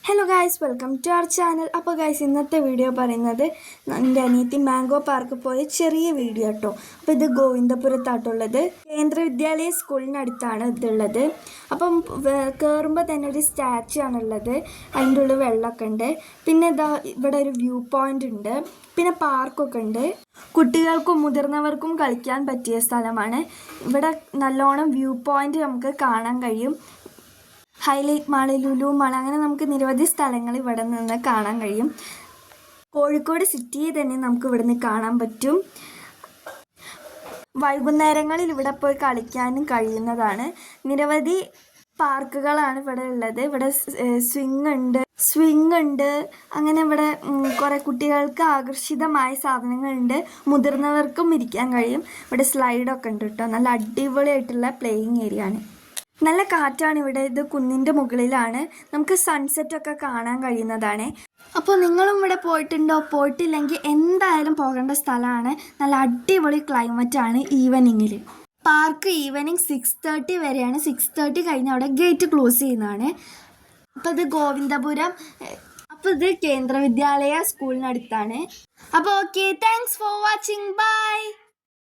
Hello guys, welcome to our channel. അപ്പോൾ guys, ഇന്നത്തെ video പറയുന്നത് എൻ്റെ അനിയത്തി മാംഗോ പാർക്ക് പോയ ചെറിയ വീഡിയോ കേട്ടോ. അപ്പോൾ ഇത് ഗോവിന്ദപുരത്താട്ടുള്ളത്. കേന്ദ്ര വിദ്യാലയ സ്കൂളിനടുത്താണ് ഇതുള്ളത്. അപ്പം കയറുമ്പോൾ തന്നെ ഒരു സ്റ്റാച്ചു ആണുള്ളത്. അതിൻ്റെ ഉള്ളിൽ വെള്ളമൊക്കെ ഉണ്ട്. പിന്നെ ഇവിടെ ഒരു വ്യൂ പോയിൻ്റ് ഉണ്ട്. പിന്നെ പാർക്കൊക്കെ ഉണ്ട്. കുട്ടികൾക്കും മുതിർന്നവർക്കും കളിക്കാൻ പറ്റിയ സ്ഥലമാണ്. ഇവിടെ നല്ലോണം വ്യൂ പോയിൻ്റ് നമുക്ക് കാണാൻ കഴിയും. ഹൈലൈറ്റ് മാള്, ലുലു മാൾ, അങ്ങനെ നമുക്ക് നിരവധി സ്ഥലങ്ങൾ ഇവിടെ നിന്ന് കാണാൻ കഴിയും. കോഴിക്കോട് സിറ്റിയെ തന്നെ നമുക്ക് ഇവിടെ നിന്ന് കാണാൻ പറ്റും. വൈകുന്നേരങ്ങളിൽ ഇവിടെ പോയി കളിക്കാനും കഴിയുന്നതാണ്. നിരവധി പാർക്കുകളാണ് ഇവിടെ ഉള്ളത്. ഇവിടെ സ്വിങ് ഉണ്ട്. അങ്ങനെ ഇവിടെ കുറേ കുട്ടികൾക്ക് ആകർഷിതമായ സാധനങ്ങളുണ്ട്. മുതിർന്നവർക്കും ഇരിക്കാൻ കഴിയും. ഇവിടെ സ്ലൈഡൊക്കെ ഉണ്ട് കേട്ടോ. നല്ല അടിപൊളിയായിട്ടുള്ള പ്ലേയിങ് ഏരിയ ആണ്. നല്ല കാറ്റാണ് ഇവിടെ. ഇത് കുന്നിൻ്റെ മുകളിലാണ്. നമുക്ക് സൺസെറ്റൊക്കെ കാണാൻ കഴിയുന്നതാണ്. അപ്പോൾ നിങ്ങളും ഇവിടെ പോയിട്ടുണ്ടോ? പോയിട്ടില്ലെങ്കിൽ എന്തായാലും പോകേണ്ട സ്ഥലമാണ്. നല്ല അടിപൊളി ക്ലൈമറ്റാണ് ഈവനിങ്ങിൽ. പാർക്ക് ഈവനിങ് 6:30 വരെയാണ്. 6:30 കഴിഞ്ഞ് അവിടെ ഗേറ്റ് ക്ലോസ് ചെയ്യുന്നതാണ്. അപ്പോൾ ഇത് ഗോവിന്ദപുരം. അപ്പോൾ ഇത് കേന്ദ്ര വിദ്യാലയ സ്കൂളിനടുത്താണ്. അപ്പോൾ okay, thanks for watching. By.